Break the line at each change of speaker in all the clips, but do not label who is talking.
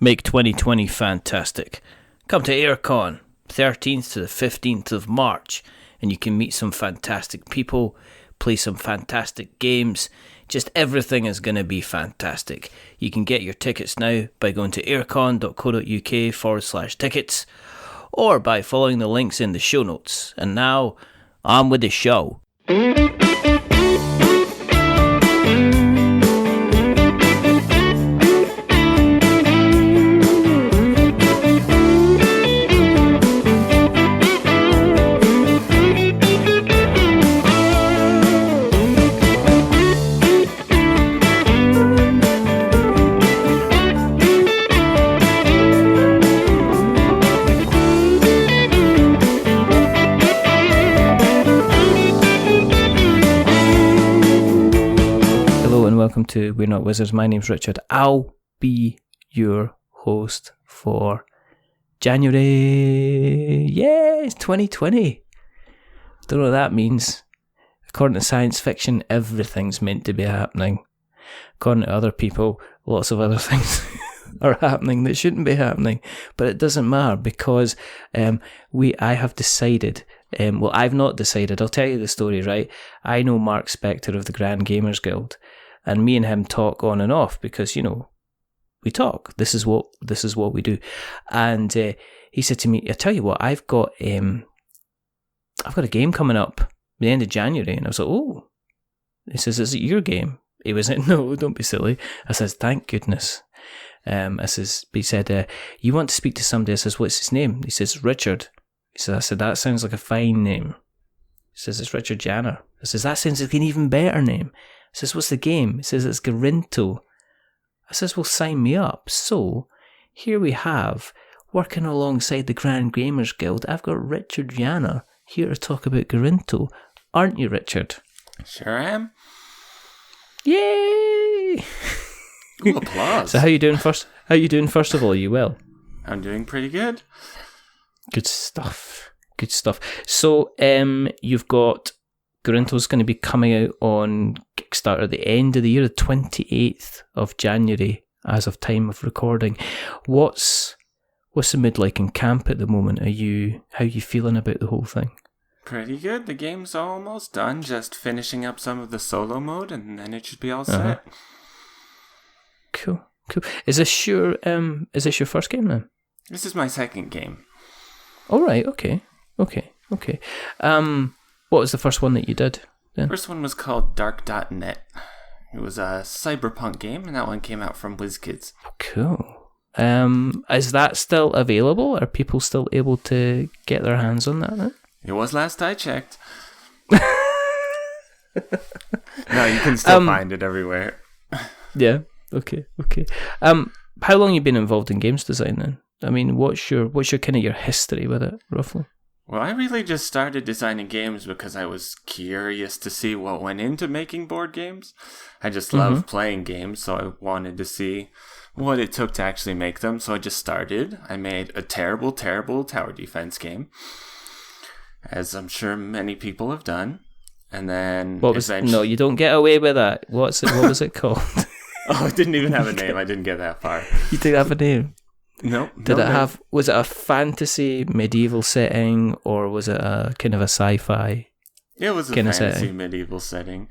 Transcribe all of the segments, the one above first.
Make 2020 fantastic. Come to AireCon, 13th to the 15th of March, and you can meet some fantastic people, play some fantastic games. Just everything is going to be fantastic. You can get your tickets now by going to airecon.co.uk/tickets or by following the links in the show notes. And now, on with the show. Welcome to We're Not Wizards. My name's Richard. I'll be your host for January. Yeah, it's 2020. Don't know what that means. According to science fiction, everything's meant to be happening. According to other people, lots of other things are happening that shouldn't be happening. But it doesn't matter because I have decided. Well, I've not decided. I'll tell you the story, right? I know Mark Spector of the Grand Gamers Guild. And me and him talk on and off because, you know, we talk. This is what we do. And he said to me, I tell you what, I've got a game coming up at the end of January. And I was like, oh. He says, is it your game? He was like, no, don't be silly. I says, thank goodness. He said, you want to speak to somebody? I says, what's his name? He says, Richard. He said, I said, that sounds like a fine name. He says, it's Richard Janner. I says, that sounds like an even better name. He says, what's the game? He says, it's Gorinto. I says, well, sign me up. So, here we have, working alongside the Grand Gamers Guild, I've got Richard Janner here to talk about Gorinto. Aren't you, Richard?
Sure am.
Yay!
Ooh, applause.
So how you doing first of all? Are you well?
I'm doing pretty good.
Good stuff. So, you've got Gorinto's going to be coming out on Kickstarter at the end of the year, the 28th of January, as of time of recording. What's the mood like in camp at the moment? How are you feeling about the whole thing?
Pretty good. The game's almost done. Just finishing up some of the solo mode, and then it should be all set.
Cool. Is this your first game then?
This is my second game.
All right. Okay. What was the first one that you did then?
First one was called Dark.net. It was a cyberpunk game, and that one came out from WizKids.
Cool. Is that still available? Are people still able to get their hands on that then?
It was last I checked. No, you can still find it everywhere.
Yeah. Okay. How long have you been involved in games design then? I mean, what's your kind of your history with it, roughly?
Well, I really just started designing games because I was curious to see what went into making board games. I just love playing games, so I wanted to see what it took to actually make them. So I just started. I made a terrible, terrible tower defense game, as I'm sure many people have done. And then
No, you don't get away with that. What was it called?
Oh, it didn't even have a name. I didn't get that far.
You didn't have a name?
No.
Was it a fantasy medieval setting, or was it a kind of a sci-fi?
It was a fantasy medieval setting.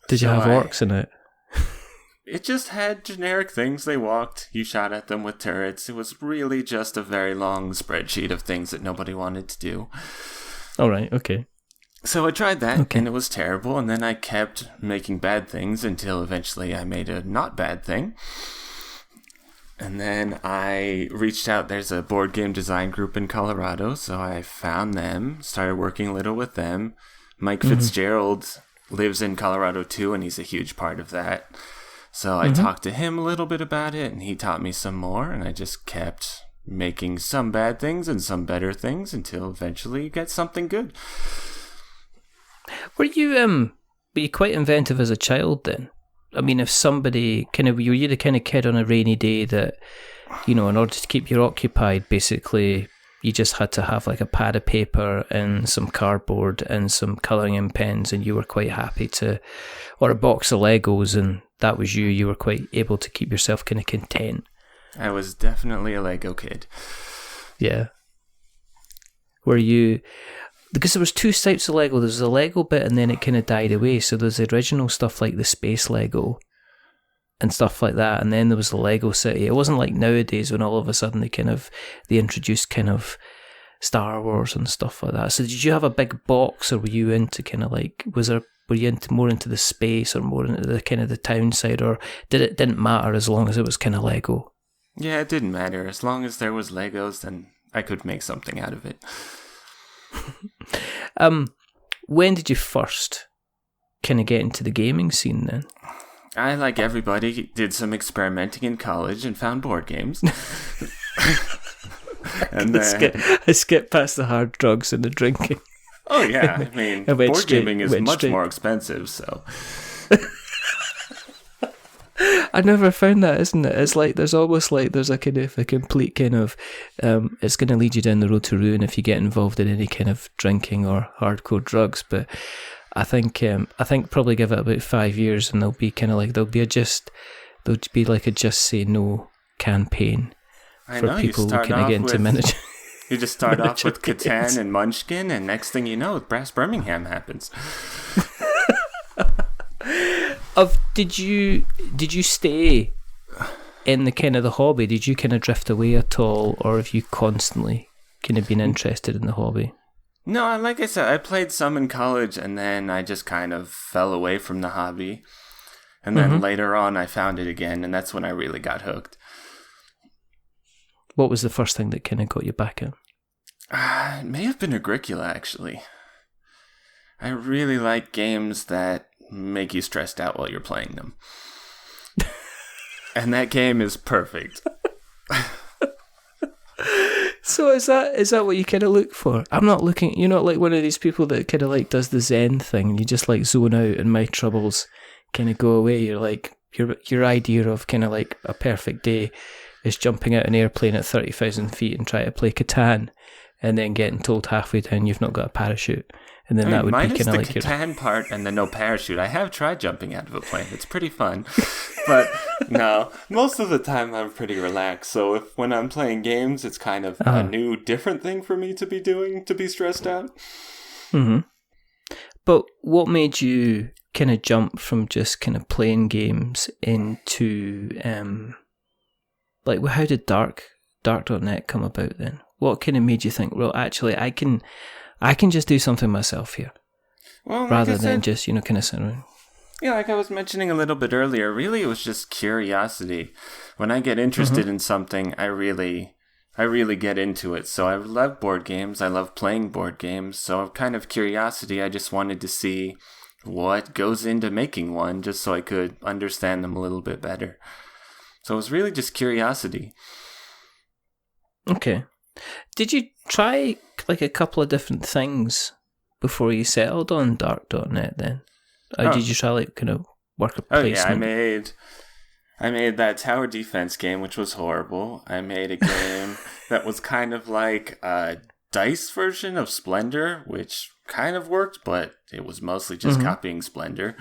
Did you have orcs in it?
It just had generic things. They walked, you shot at them with turrets. It was really just a very long spreadsheet of things that nobody wanted to do.
All right, okay.
So I tried that, and it was terrible, and then I kept making bad things until eventually I made a not bad thing. And then I reached out. There's a board game design group in Colorado, so I found them, started working a little with them. Mike Fitzgerald lives in Colorado too, and he's a huge part of that. So I talked to him a little bit about it, and he taught me some more, and I just kept making some bad things and some better things until eventually you get something good.
Were you quite inventive as a child then? I mean, if somebody were you the kind of kid on a rainy day that, you know, in order to keep you occupied, basically you just had to have like a pad of paper and some cardboard and some colouring in pens, and you were quite happy to, or a box of Legos, and that was you. You were quite able to keep yourself kind of content.
I was definitely a Lego kid.
Yeah. Were you... Because there was two types of Lego. There was a Lego bit and then it kind of died away. So there's the original stuff like the space Lego and stuff like that. And then there was the Lego City. It wasn't like nowadays when all of a sudden they introduced kind of Star Wars and stuff like that. So did you have a big box, or were you into kind of like, were you more into the space or more into the kind of the town side, or didn't matter as long as it was kind of Lego?
Yeah, it didn't matter. As long as there was Legos, then I could make something out of it.
When did you first kind of get into the gaming scene then?
I, like everybody, did some experimenting in college and found board games. And
I skipped past the hard drugs and the drinking.
Oh yeah, I mean, board gaming is much more expensive, so...
I never found that, isn't it? It's like there's almost like there's a kind of a complete kind of it's going to lead you down the road to ruin if you get involved in any kind of drinking or hardcore drugs. But I think probably give it about 5 years and there'll be like a just say no campaign for people who kind of get into miniature.
You just start off with Catan and Munchkin, and next thing you know, Brass Birmingham happens.
Did you stay in the kind of the hobby? Did you kind of drift away at all, or have you constantly kind of been interested in the hobby?
No, like I said, I played some in college, and then I just kind of fell away from the hobby. And then later on, I found it again, and that's when I really got hooked.
What was the first thing that kind of got you back in?
It may have been Agricola, actually. I really like games that make you stressed out while you're playing them. And that game is perfect.
So is that what you kind of look for? I'm not looking... You're not like one of these people that kind of like does the Zen thing and you just like zone out and my troubles kind of go away. You're like... Your idea of kind of like a perfect day is jumping out an airplane at 30,000 feet and try to play Catan and then getting told halfway down you've not got a parachute. And then that would be kind of like
the Catan part and the no parachute. I have tried jumping out of a plane. It's pretty fun. But no, most of the time I'm pretty relaxed. So when I'm playing games, it's kind of a new, different thing for me to be doing, to be stressed out. Mm-hmm.
But what made you kind of jump from just kind of playing games into, like, how did Dark.net come about then? What kind of made you think, well, actually, I can just do something myself here, rather than just, kind of sit around?
Yeah, like I was mentioning a little bit earlier, really it was just curiosity. When I get interested in something, I really get into it. So I love board games. I love playing board games. So kind of curiosity, I just wanted to see what goes into making one, just so I could understand them a little bit better. So it was really just curiosity.
Okay. Did you try like a couple of different things before you settled on Dark.net then? Or did you try like kind of work a placement?
Oh yeah, I made that tower defense game, which was horrible. I made a game that was kind of like a dice version of Splendor, which kind of worked, but it was mostly just copying Splendor.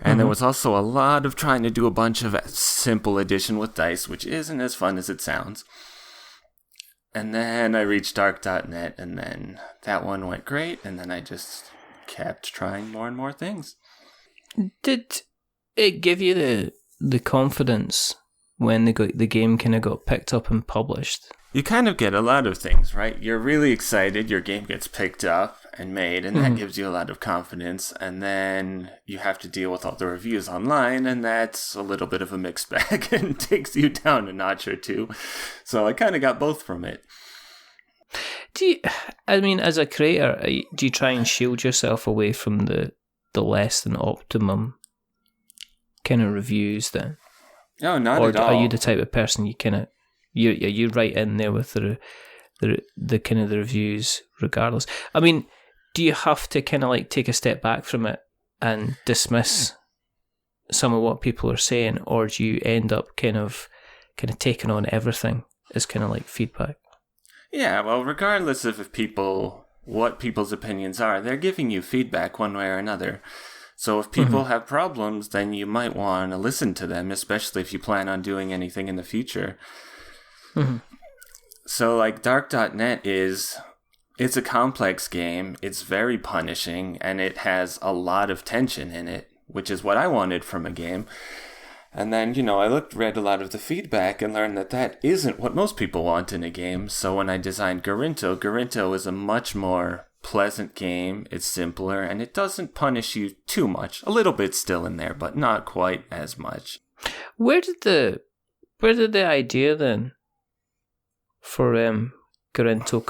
And there was also a lot of trying to do a bunch of simple addition with dice, which isn't as fun as it sounds. And then I reached Dark.net, and then that one went great, and then I just kept trying more and more things.
Did it give you the confidence when the game kind of got picked up and published?
You kind of get a lot of things, right? You're really excited, your game gets picked up and made, and that gives you a lot of confidence, and then you have to deal with all the reviews online, and that's a little bit of a mixed bag and takes you down a notch or two. So I kind of got both from it.
As a creator, do you try and shield yourself away from the less than optimum kind of reviews then?
No, not at all.
Or are you the type of person you right in there with the kind of the reviews regardless? I mean, do you have to kind of like take a step back from it and dismiss some of what people are saying, or do you end up kind of taking on everything as kind of like feedback?
Yeah, well, regardless of what people's opinions are, they're giving you feedback one way or another. So if people have problems, then you might want to listen to them, especially if you plan on doing anything in the future. So like Dark.net it's a complex game. It's very punishing, and it has a lot of tension in it, which is what I wanted from a game. And then, I read a lot of the feedback and learned that isn't what most people want in a game. So when I designed Gorinto is a much more pleasant game. It's simpler, and it doesn't punish you too much. A little bit still in there, but not quite as much.
Where did the idea then for Gorinto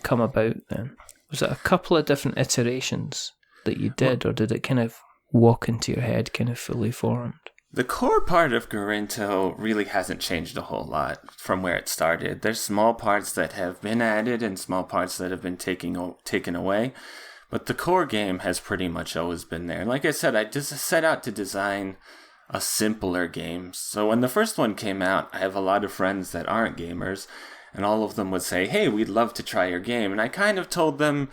come about then? Was it a couple of different iterations that you did, or did it kind of walk into your head kind of fully formed?
The core part of Gorinto really hasn't changed a whole lot from where it started. There's small parts that have been added and small parts that have been taken away, but the core game has pretty much always been there. Like I said, I just set out to design a simpler game. So when the first one came out, I have a lot of friends that aren't gamers, and all of them would say, "Hey, we'd love to try your game." And I kind of told them,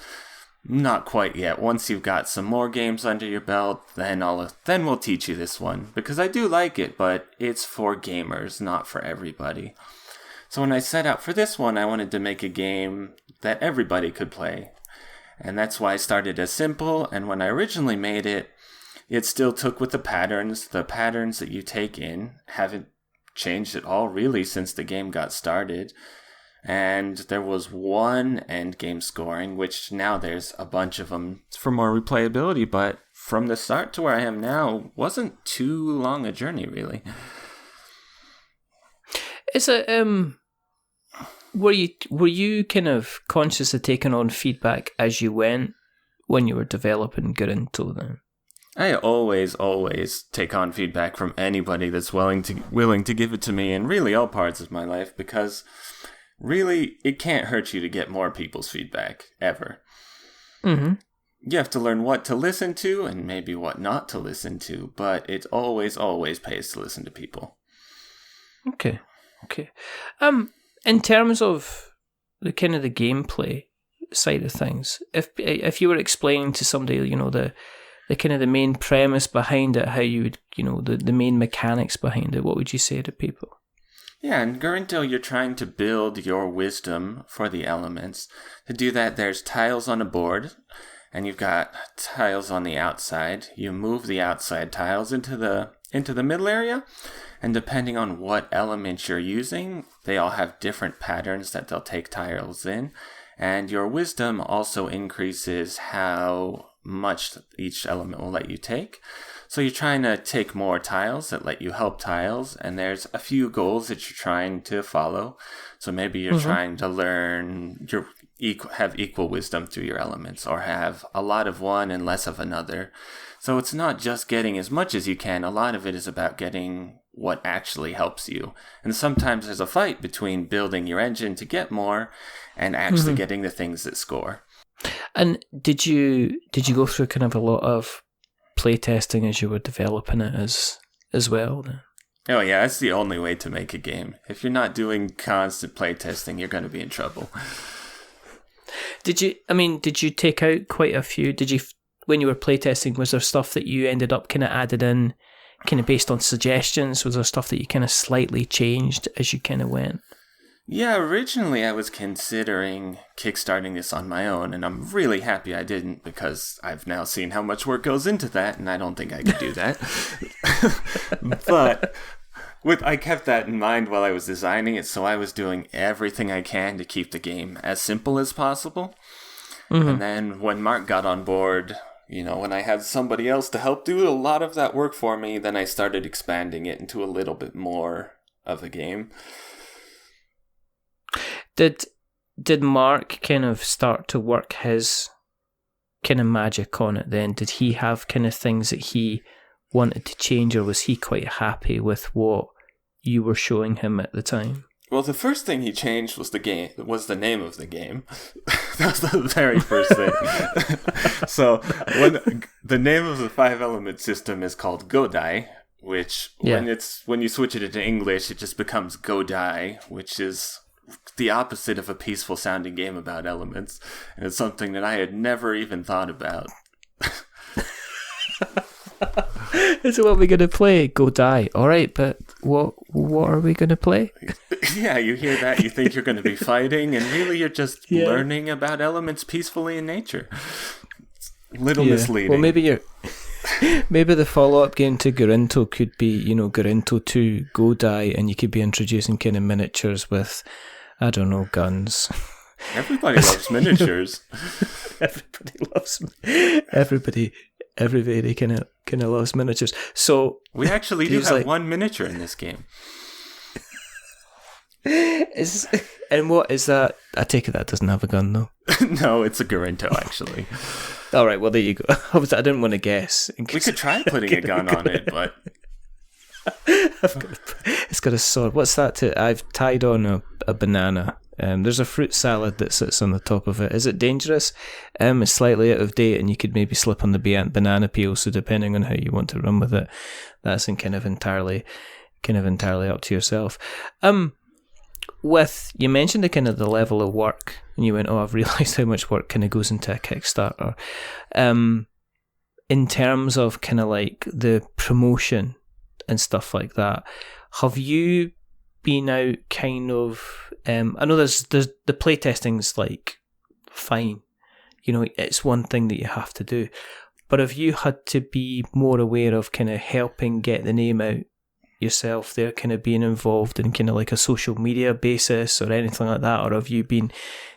not quite yet. Once you've got some more games under your belt, then we'll teach you this one. Because I do like it, but it's for gamers, not for everybody. So when I set out for this one, I wanted to make a game that everybody could play. And that's why I started as simple, and when I originally made it, it still took with the patterns. The patterns that you take in haven't changed at all, really, since the game got started. And there was one end game scoring, which now there's a bunch of them for more replayability, but from the start to where I am now wasn't too long a journey, really.
Is it were you kind of conscious of taking on feedback as you went when you were developing Gorinto then?
I always take on feedback from anybody that's willing to give it to me in really all parts of my life, because really, it can't hurt you to get more people's feedback, ever. You have to learn what to listen to and maybe what not to listen to, but it always pays to listen to people.
Okay. In terms of the kind of the gameplay side of things, if you were explaining to somebody, the kind of the main premise behind it, how you would, the main mechanics behind it, what would you say to people?
Yeah, in Gorinto, you're trying to build your wisdom for the elements. To do that, there's tiles on a board, and you've got tiles on the outside. You move the outside tiles into the middle area, and depending on what element you're using, they all have different patterns that they'll take tiles in. And your wisdom also increases how much each element will let you take. So you're trying to take more tiles that let you help tiles, and there's a few goals that you're trying to follow. So maybe you're trying to learn, have equal wisdom through your elements, or have a lot of one and less of another. So it's not just getting as much as you can. A lot of it is about getting what actually helps you. And sometimes there's a fight between building your engine to get more and actually getting the things that score.
And did you go through kind of a lot of playtesting as you were developing it as well?
Oh yeah, that's the only way to make a game. If you're not doing constant playtesting, you're going to be in trouble.
Did you take out quite a few? When you were playtesting, was there stuff that you ended up kind of added in, kind of based on suggestions? Was there stuff that you kind of slightly changed as you kind of went?
Yeah, originally I was considering kickstarting this on my own, and I'm really happy I didn't, because I've now seen how much work goes into that, and I don't think I could do that. But I kept that in mind while I was designing it, so I was doing everything I can to keep the game as simple as possible. And then when Mark got on board, when I had somebody else to help do a lot of that work for me, then I started expanding it into a little bit more of a game.
Did Mark kind of start to work his kind of magic on it then? Did he have kind of things that he wanted to change, or was he quite happy with what you were showing him at the time?
Well, the first thing he changed was the name of the game. That was the very first thing. So when the name of the 5-element system is called Godai, which when you switch it into English, it just becomes Go Die, which is the opposite of a peaceful sounding game about elements, and it's something that I had never even thought about.
Is it what we're going to play? Go die. All right, but what are we going to play?
Yeah, you hear that, you think you're going to be fighting, and really you're just learning about elements peacefully in nature. Little misleading.
Well, maybe the follow-up game to Gorinto could be, Gorinto 2, Go Die, and you could be introducing kind of miniatures with, I don't know, guns.
Everybody loves miniatures.
Everybody kind of loves miniatures. So
we actually do have one miniature in this game.
And what is that? I take it that doesn't have a gun, though.
No, it's a Gorinto, actually.
All right, well, there you go. I didn't want to guess.
We could try putting a gun on it, but...
It's got a sword. What's that? I've tied on a banana. There's a fruit salad that sits on the top of it. Is it dangerous? It's slightly out of date, and you could maybe slip on the banana peel. So depending on how you want to run with it, that's kind of entirely up to yourself. You mentioned the level of work, and you went, "Oh, I've realised how much work kind of goes into a Kickstarter." In terms of kind of like the promotion and stuff like that, have you been out kind of? I know there's the playtesting's like fine, it's one thing that you have to do, but have you had to be more aware of kind of helping get the name out yourself? There, kind of being involved in kind of like a social media basis or anything like that, or have you been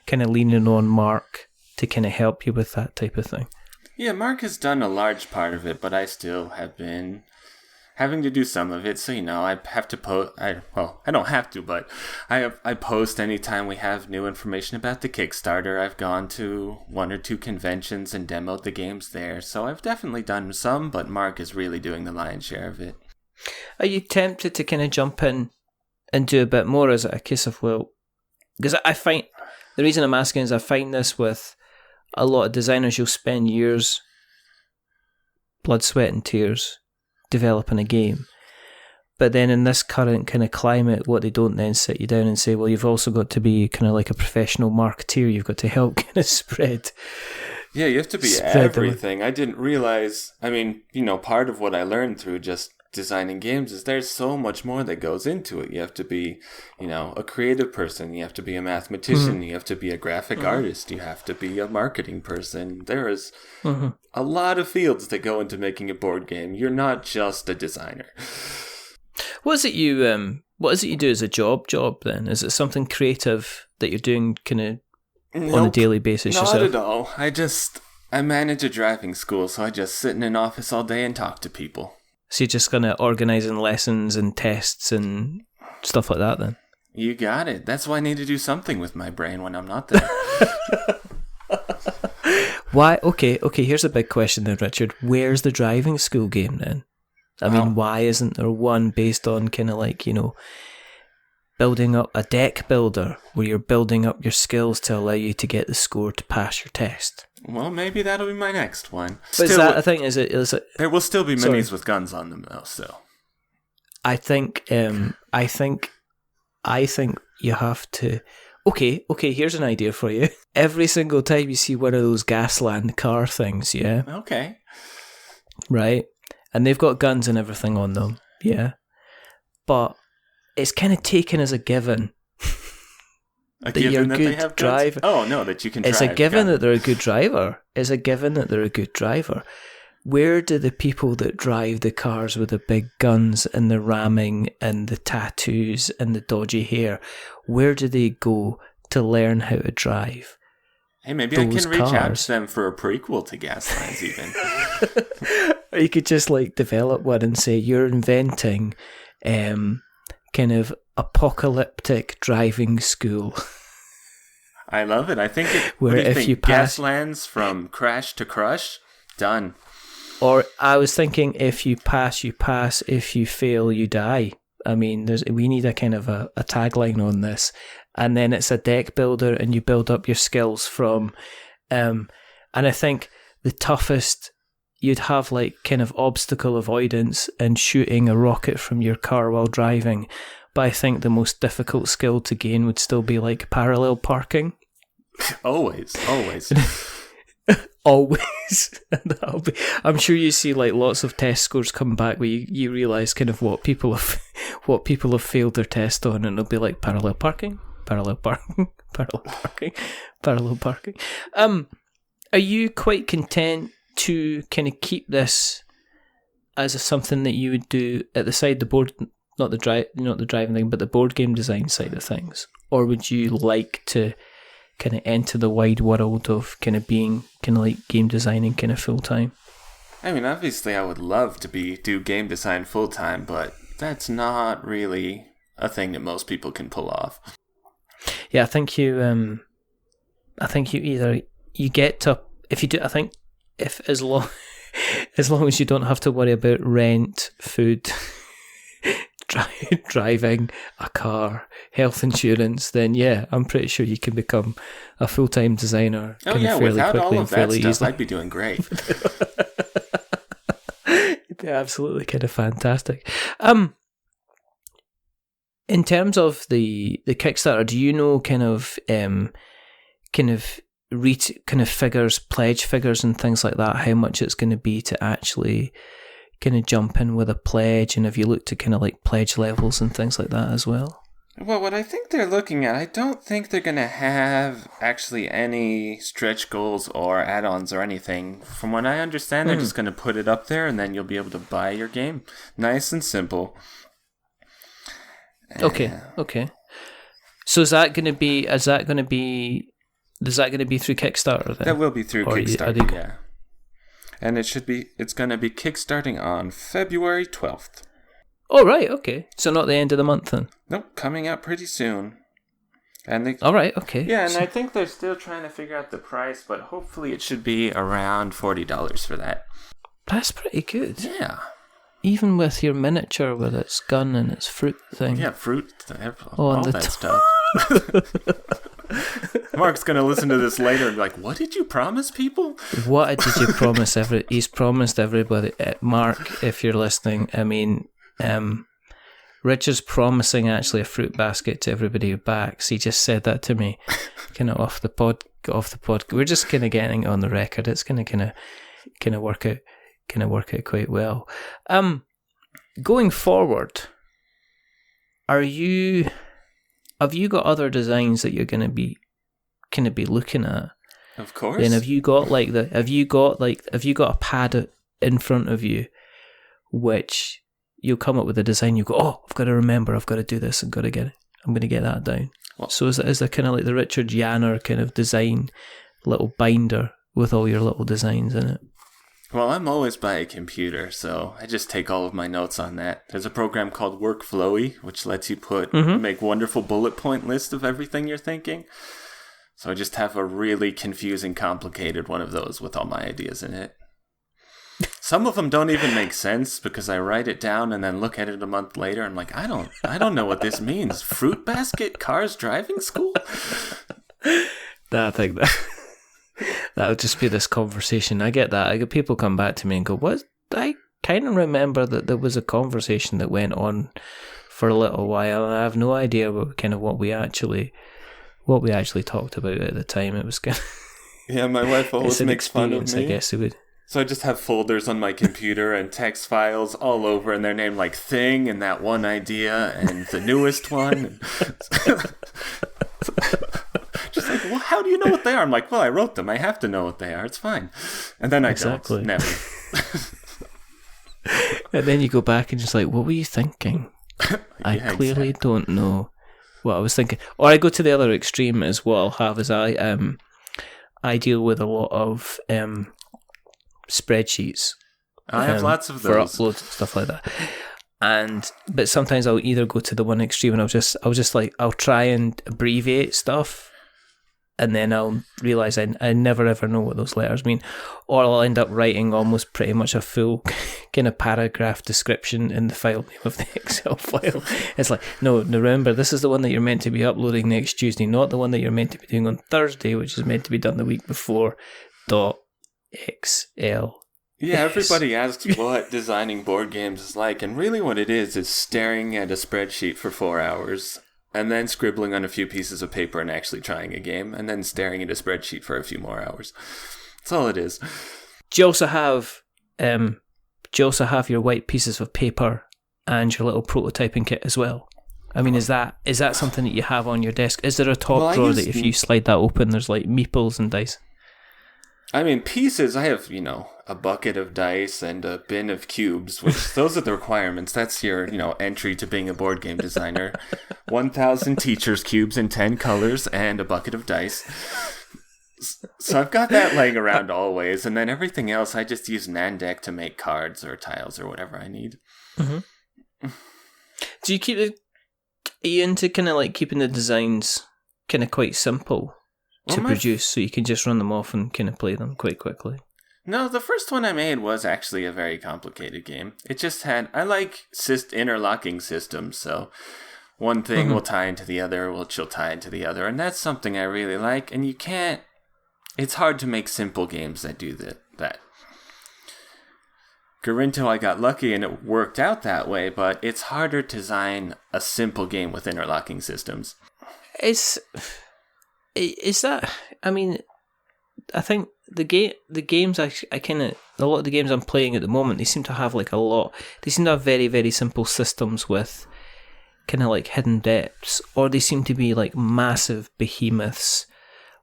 kind of leaning on Mark to kind of help you with that type of thing?
Yeah, Mark has done a large part of it, but I still have been having to do some of it. So, I have to post. I don't have to, but I post anytime we have new information about the Kickstarter. I've gone to 1 or 2 conventions and demoed the games there. So I've definitely done some, but Mark is really doing the lion's share of it.
Are you tempted to kind of jump in and do a bit more? Is it a case of, because I find, the reason I'm asking is I find this with a lot of designers, you'll spend years, blood, sweat and tears, developing a game. But then in this current kind of climate, what they don't then sit you down and say, well, you've also got to be kind of like a professional marketeer. You've got to help kind of spread.
Yeah, you have to be everything. I didn't realize, part of what I learned through just designing games is there's so much more that goes into it. You have to be, a creative person. You have to be a mathematician. You have to be a graphic artist. You have to be a marketing person. There is a lot of fields that go into making a board game. You're not just a designer.
What is it you do as a job then? Is it something creative that you're doing kind of on a daily basis yourself?
Not at all. I manage a driving school, so I just sit in an office all day and talk to people.
So you're just kind of organising lessons and tests and stuff like that then?
You got it. That's why I need to do something with my brain when I'm not there.
Why? Okay, here's a big question then, Richard. Where's the driving school game then? I mean, why isn't there one based on kind of like, building up a deck builder where you're building up your skills to allow you to get the score to pass your test?
Well, maybe that'll be my next one.
But is that a thing? Is it?
There will still be minis with guns on them, though. Still,
I think you have to. Okay. Here's an idea for you. Every single time you see one of those Gasland car things, yeah.
Okay.
Right, and they've got guns and everything on them, yeah. But it's kind of taken as a given. That you're a good driver.
Oh, no, that you can drive.
It's a given that they're a good driver. It's a given that they're a good driver. Where do the people that drive the cars with the big guns and the ramming and the tattoos and the dodgy hair, where do they go to learn how to drive?
Hey, maybe I can reach out to them for a prequel to Gaslands even.
Or you could just like develop one and say you're inventing kind of apocalyptic driving school.
I love it. I think
where if you pass
Gaslands from crash to crush, done.
Or I was thinking, if you pass, you pass. If you fail, you die. I mean, we need a kind of a tagline on this. And then it's a deck builder, and you build up your skills from. And I think the toughest, you'd have like kind of obstacle avoidance and shooting a rocket from your car while driving. But I think the most difficult skill to gain would still be like parallel parking.
Always.
Always. I'm sure you see like lots of test scores come back where you realise kind of what people have failed their test on, and it'll be like parallel parking. Are you quite content to kind of keep this as something that you would do at the side, the board, not the driving thing, but the board game design side of things, or would you like to kind of enter the wide world of kind of being kind of like game designing kind of full time?
I mean, obviously I would love to do game design full time, but that's not really a thing that most people can pull off.
Yeah, I think you either you get to, if you do, I think if as long as you don't have to worry about rent, food, driving a car, health insurance, then yeah, I'm pretty sure you can become a full-time designer.
Oh yeah, without all of that stuff, I'd be doing great.
It'd be absolutely kind of fantastic. In terms of the Kickstarter, do you know kind of figures, pledge figures and things like that, how much it's going to be to actually kind of jump in with a pledge, and have you looked at kind of like pledge levels and things like that as well?
Well, what I think they're looking at, I don't think they're going to have actually any stretch goals or add-ons or anything. From what I understand, they're just going to put it up there and then you'll be able to buy your game. Nice and simple.
Okay. So is that going to be through Kickstarter then?
That will be through Kickstarter, yeah. And it's going to be kickstarting on February 12th.
Oh, right, okay. So not the end of the month then?
Nope, coming out pretty soon. And
all right, okay.
Yeah, and I think they're still trying to figure out the price, but hopefully it should be around $40 for that.
That's pretty good.
Yeah.
Even with your miniature with its gun and its fruit thing.
Yeah, fruit, all that stuff. Mark's going to listen to this later and be like, what did you promise people?
What did you promise? He's promised everybody. Mark, if you're listening, I mean, Richard's promising actually a fruit basket to everybody who backs. He just said that to me kind of off the pod. We're just kind of getting it on the record. It's going to kind of work out quite well. Going forward, have you got other designs that you're going to be looking at?
Of course.
Then have you got a pad in front of you, which you'll come up with a design, you go, oh, I've got to remember, I've got to do this, I'm going to get that down. Well, so is there kind of like the Richard Yanner kind of design little binder with all your little designs in it?
Well, I'm always by a computer, so I just take all of my notes on that. There's a program called Workflowy, which lets you make wonderful bullet point lists of everything you're thinking. So I just have a really confusing, complicated one of those with all my ideas in it. Some of them don't even make sense because I write it down and then look at it a month later and I'm like, I don't know what this means. Fruit basket, cars, driving school?
I think that would just be this conversation. I get that. I get people come back to me and go, what? I kind of remember that there was a conversation that went on for a little while, and I have no idea what we actually talked about at the time. It was kind of
yeah, my wife always makes fun of me.
I guess it would.
So I just have folders on my computer and text files all over, and they're named like Thing and That One Idea and the newest one. Just like, well, how do you know what they are? I'm like, well, I wrote them. I have to know what they are. It's fine. And then I don't. Never.
And then you go back and just like, what were you thinking? I clearly don't know what I was thinking. Or I go to the other extreme as what I'll have is I deal with a lot of spreadsheets.
I have lots of those.
For uploads and stuff like that. But sometimes I'll either go to the one extreme and I'll try and abbreviate stuff, and then I'll realise I never ever know what those letters mean, or I'll end up writing almost pretty much a full kind of paragraph description in the file name of the Excel file. It's like, no, remember, this is the one that you're meant to be uploading next Tuesday, not the one that you're meant to be doing on Thursday, which is meant to be done the week before. .xl.
Yeah, everybody asks what designing board games is like, and really what it is staring at a spreadsheet for 4 hours, and then scribbling on a few pieces of paper and actually trying a game, and then staring at a spreadsheet for a few more hours. That's all it is.
Do you also have your white pieces of paper and your little prototyping kit as well? I mean, is that something that you have on your desk? Is there a top drawer that if you slide that open, there's like meeples and dice?
I mean, pieces, I have, a bucket of dice and a bin of cubes, which those are the requirements. That's your, entry to being a board game designer. 1,000 teacher's cubes in 10 colors and a bucket of dice. So I've got that laying around always, and then everything else I just use Nandeck to make cards or tiles or whatever I need.
Mm-hmm. Do you keep are you into kind of like keeping the designs kind of quite simple to produce, so you can just run them off and kind of play them quite quickly?
No, the first one I made was actually a very complicated game. It just had, I like interlocking systems, so one thing will tie into the other, which will tie into the other, and that's something I really like, and it's hard to make simple games that do that. Gorinto, I got lucky and it worked out that way, but it's harder to design a simple game with interlocking systems.
Is that? I mean, I think the games I kind of, a lot of the games I'm playing at the moment, they seem to have they seem to have very, very simple systems with kind of like hidden depths, or they seem to be like massive behemoths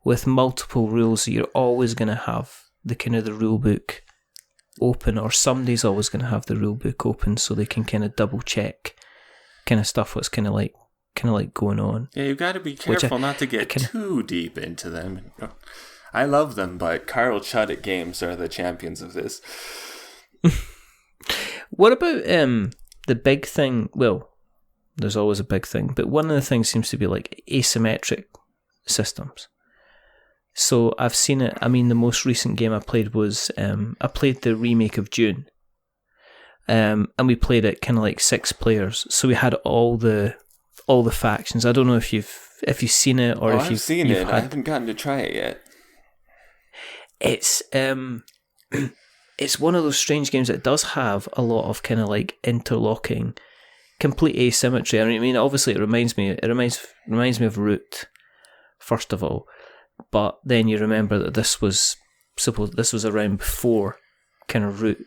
with multiple rules. So you're always going to have the kind of the rule book open, or somebody's always going to have the rule book open so they can kind of double check kind of stuff what's kind of like going on.
Yeah, you've got to be careful not to get too deep into them. I love them, but Carl Chuddick games are the champions of this.
What about the big thing? Well, there's always a big thing, but one of the things seems to be like asymmetric systems. So I've seen it. I mean, the most recent game I played was I played the remake of Dune, and we played it kind of like 6 players. So we had all the factions. I don't know if you've seen it or if
I've seen it. I haven't gotten to try it yet.
It's it's one of those strange games that does have a lot of kind of like interlocking, complete asymmetry. I mean, obviously it reminds me of Root, first of all. But then you remember that this was around before kind of Root,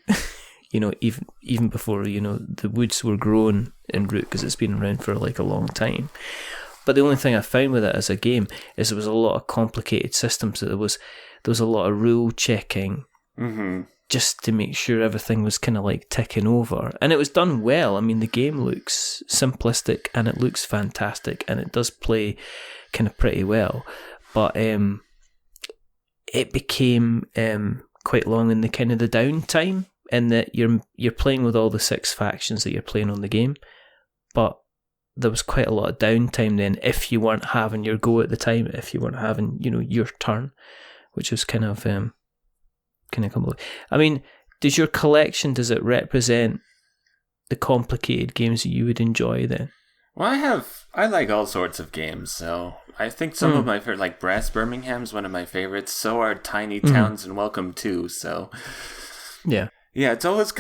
even before the woods were grown in Root, because it's been around for like a long time. But the only thing I found with it as a game is there was a lot of complicated systems. That there was a lot of rule checking, just to make sure everything was kind of like ticking over, and it was done well. I mean, the game looks simplistic and it looks fantastic, and it does play kind of pretty well. But it became quite long in the kind of the downtime, in that you're playing with all the 6 factions that you're playing on the game, but there was quite a lot of downtime then if you weren't having your go at the time, if you weren't having your turn, which was kind of complicated. I mean, does your collection, does it represent the complicated games that you would enjoy then?
Well, I like all sorts of games, so I think some of my favorite, like Brass Birmingham's one of my favorites. So are Tiny Towns and Welcome To. So yeah, it's always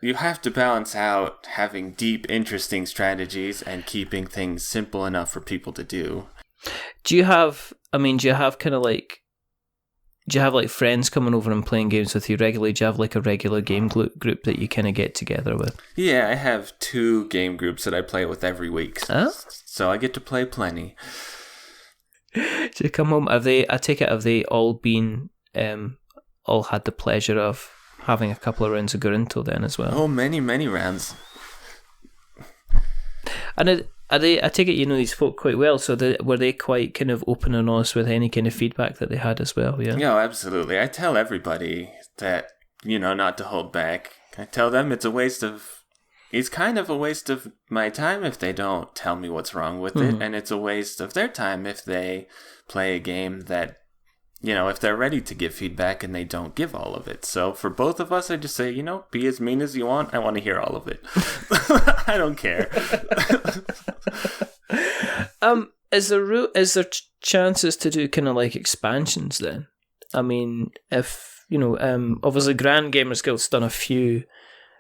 you have to balance out having deep, interesting strategies and keeping things simple enough for people to do.
Do you have kind of like, do you have like friends coming over and playing games with you regularly? Do you have like a regular game group that you kind of get together with?
Yeah, I have 2 game groups that I play with every week. So I get to play plenty.
Do you come home? Have they all been, all had the pleasure of having a couple of rounds of Gorinto then as well?
Oh, many, many rounds.
And I take it these folk quite well, so were they quite kind of open and honest with any kind of feedback that they had as well, yeah?
Yeah, absolutely. I tell everybody that, not to hold back. I tell them it's kind of a waste of my time if they don't tell me what's wrong with it, and it's a waste of their time if they play a game that, if they're ready to give feedback and they don't give all of it. So for both of us, I just say, be as mean as you want. I want to hear all of it. I don't care.
Is there chances to do kind of like expansions then? I mean, if obviously Grand Gamers Guild's done a few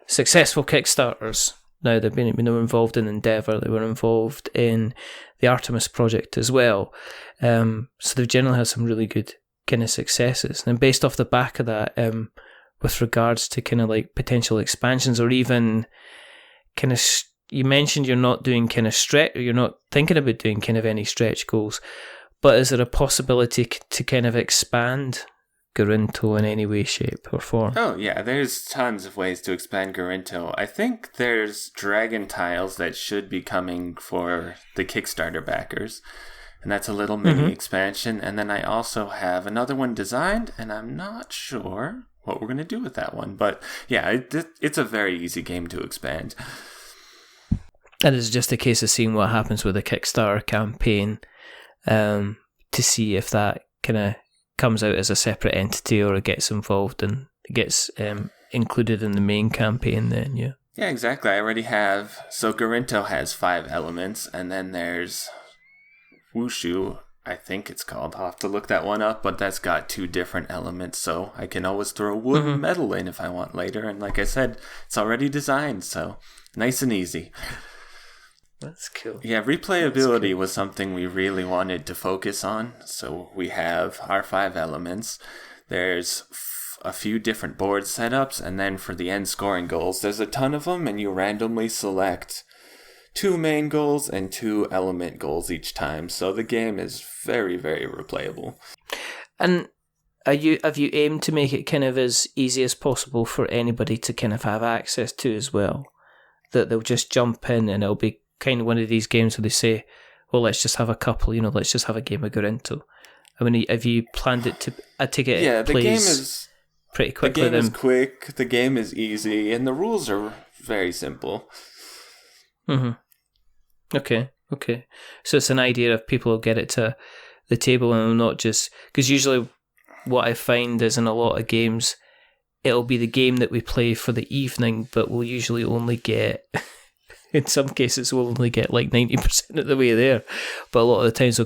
successful Kickstarters. Now they were involved in Endeavour, they were involved in the Artemis project as well. So they've generally had some really good kind of successes. And based off the back of that, with regards to kind of like potential expansions, or even kind of, you mentioned you're not doing kind of stretch, or you're not thinking about doing kind of any stretch goals, but is there a possibility to kind of expand Gorinto in any way, shape, or form?
Oh, yeah, there's tons of ways to expand Gorinto. I think there's dragon tiles that should be coming for the Kickstarter backers, and that's a little mini expansion. And then I also have another one designed, and I'm not sure what we're going to do with that one. But yeah, it's a very easy game to expand.
And it's just a case of seeing what happens with the Kickstarter campaign, to see if that kind of comes out as a separate entity, or it gets involved and gets included in the main campaign then, yeah.
Yeah, exactly. I already have... So Gorinto has 5 elements, and then there's Wushu, I think it's called. I'll have to look that one up, but that's got 2 different elements, so I can always throw wood and metal in if I want later. And like I said, it's already designed, so nice and easy.
That's cool.
Yeah, replayability was something we really wanted to focus on. So we have our 5 elements. There's a few different board setups, and then for the end scoring goals, there's a ton of them, and you randomly select 2 main goals and 2 element goals each time. So the game is very, very replayable.
And have you aimed to make it kind of as easy as possible for anybody to kind of have access to as well? That they'll just jump in and it'll be kind of one of these games where they say, well, let's just have a couple, let's just have a game of Gorinto. I mean, have you planned it to take it?
Yeah, the game is
pretty quickly.
The game is quick, the game is easy, and the rules are very simple.
Okay. So it's an idea of people will get it to the table and not just... Because usually what I find is in a lot of games, it'll be the game that we play for the evening, but we'll usually only get... In some cases, we'll only get like 90% of the way there. But a lot of the times,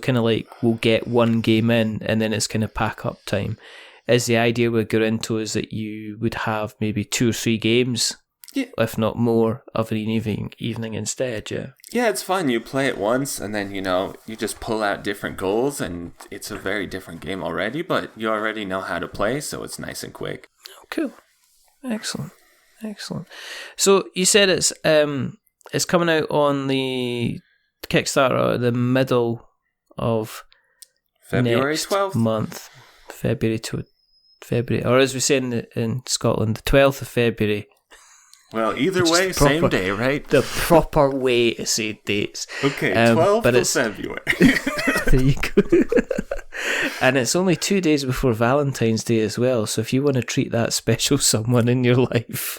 we'll get one game in, and then it's kind of pack up time. Is the idea with Gorinto is that you would have maybe 2 or 3 games, if not more, of an evening instead, yeah?
Yeah, it's fun. You play it once, and then, you just pull out different goals, and it's a very different game already, but you already know how to play, so it's nice and quick.
Oh, cool. Excellent. So you said it's coming out on the Kickstarter the middle of
February
next
12th
month. February, or as we say in Scotland, the 12th of February.
Well, either way, same day, right?
The proper way to say dates.
Okay, 12th of February.
There you go. And it's only 2 days before Valentine's Day as well, so if you want to treat that special someone in your life,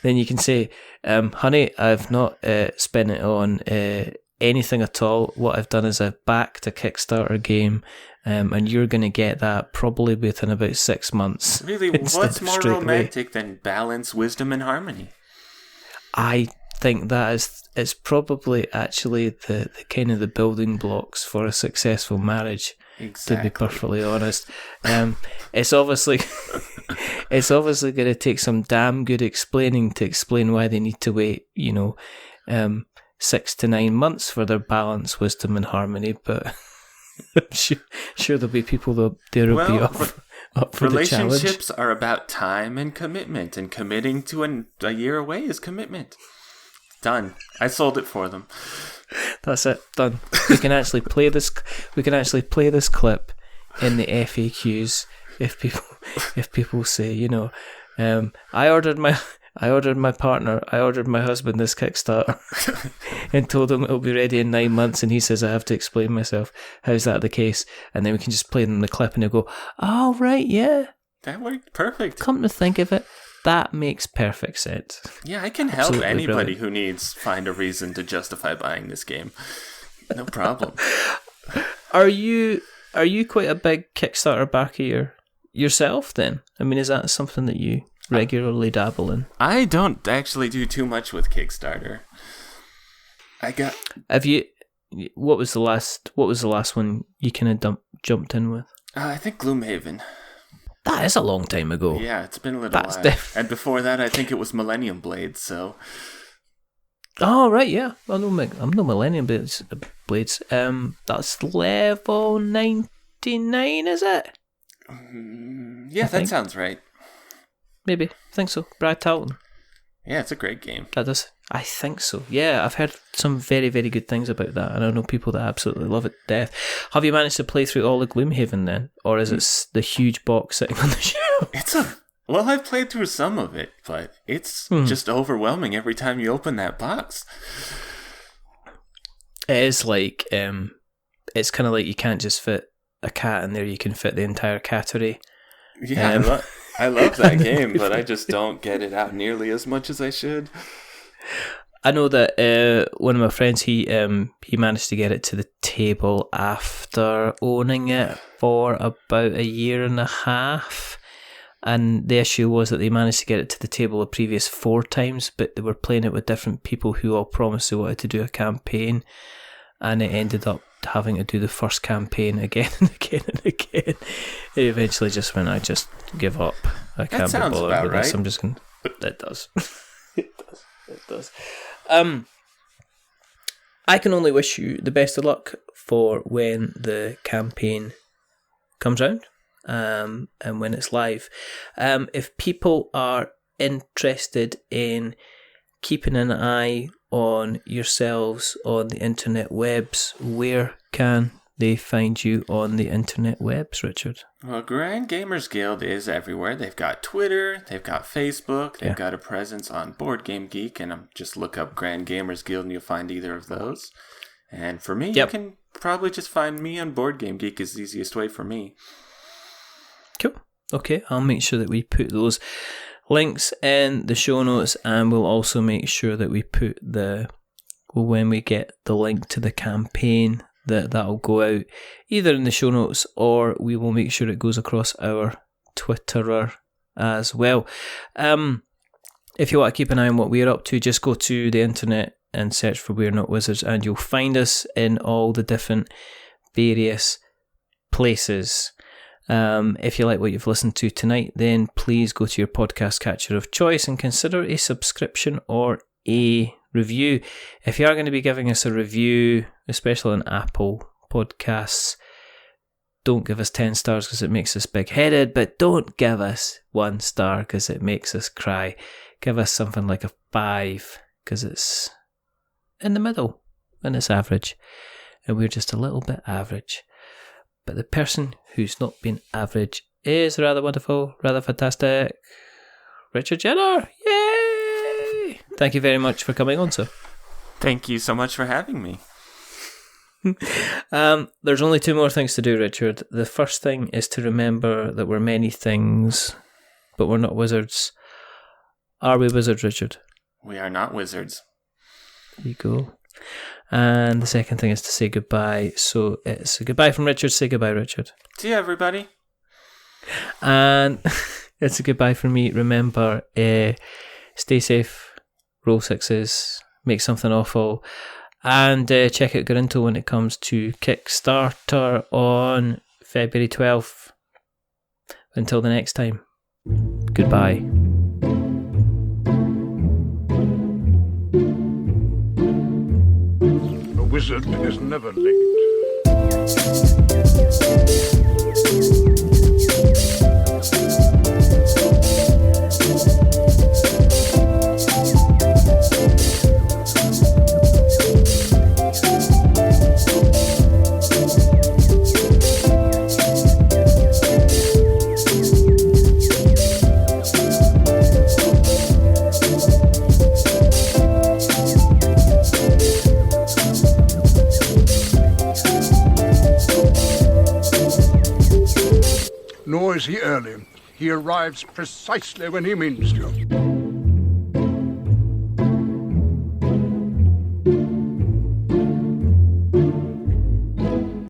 then you can say, honey, I've not spent it on anything at all. What I've done is I've backed a Kickstarter game, and you're going to get that probably within about 6 months.
Really, what's more romantic than balance, wisdom, and harmony?
I think that is probably actually the kind of the building blocks for a successful marriage. Exactly. To be perfectly honest, it's obviously going to take some damn good explaining to explain why they need to wait 6 to 9 months for their balance, wisdom, and harmony. But I'm sure there'll be people that will be up for the challenge.
Relationships are about time and commitment, and committing to a year away is commitment. Done. I sold it for them.
That's it. Done. We can actually play this. We can actually play this clip in the FAQs if people say, I ordered my husband this Kickstarter and told him it'll be ready in 9 months, and he says I have to explain myself. How's that the case? And then we can just play them the clip, and they'll go, "Oh right, yeah,
that worked perfect."
Come to think of it, that makes perfect sense.
Yeah, I can help anybody who needs find a reason to justify buying this game. No problem.
Are you quite a big Kickstarter backer yourself then? I mean, is that something that you regularly dabble in?
I don't actually do too much with Kickstarter.
Have you? What was the last one you kind of jumped in with?
I think Gloomhaven.
That is a long time ago.
Yeah, it's been a little while. And before that, I think it was Millennium Blades. So.
Oh right, yeah. I'm no Millennium Blades. That's level 99, is it?
Yeah, that sounds right.
Maybe. I think so. Brad Talton.
Yeah, it's a great game.
That does. I think so. Yeah, I've heard some very, very good things about that, and I know people that absolutely love it to death. Have you managed to play through all of Gloomhaven then? Or is it the huge box sitting on the shelf?
Well, I've played through some of it, but it's just overwhelming every time you open that box.
It is like, it's kind of like you can't just fit a cat in there, you can fit the entire cattery.
Yeah, I love that game, but I just don't get it out nearly as much as I should.
I know that one of my friends, he managed to get it to the table after owning it for about a year and a half. And the issue was that they managed to get it to the table the previous 4 times, but they were playing it with different people who all promised they wanted to do a campaign. And it ended up having to do the first campaign again and again and again. It eventually just went, I just give up. I can't be bothered with this. I'm just going to... It does. It does. I can only wish you the best of luck for when the campaign comes round. And when it's live. If people are interested in keeping an eye on yourselves on the internet webs, where can they find you on the internet webs, Richard?
Well, Grand Gamers Guild is everywhere. They've got Twitter, they've got Facebook, they've got a presence on Board Game Geek, and just look up Grand Gamers Guild and you'll find either of those. And for me, you can probably just find me on Board Game Geek is the easiest way for me.
Cool. Okay, I'll make sure that we put those links in the show notes, and we'll also make sure that we put when we get the link to the campaign, that'll go out either in the show notes, or we will make sure it goes across our Twitterer as well. If you want to keep an eye on what we're up to, just go to the internet and search for We're Not Wizards, and you'll find us in all the different various places. If you like what you've listened to tonight, then please go to your podcast catcher of choice and consider a subscription or a review. If you are going to be giving us a review, especially on Apple Podcasts, don't give us 10 stars because it makes us big-headed, but don't give us 1 star because it makes us cry. Give us something like a 5 because it's in the middle and it's average, and we're just a little bit average. But the person who's not been average is rather wonderful, rather fantastic, Richard Jenner. Yay! Thank you very much for coming on, sir.
Thank you so much for having me.
There's only 2 more things to do, Richard. The first thing is to remember that we're many things, but we're not wizards. Are we wizards, Richard?
We are not wizards.
There you go. And the second thing is to say goodbye. So it's a goodbye from Richard. Say goodbye, Richard.
See you, everybody.
And it's a goodbye from me. Remember, stay safe, roll 6s, make something awful, and check out Gorinto when it comes to Kickstarter on February 12th. Until the next time, goodbye.
Wizard is never late. Nor is he early. He arrives precisely when he means to.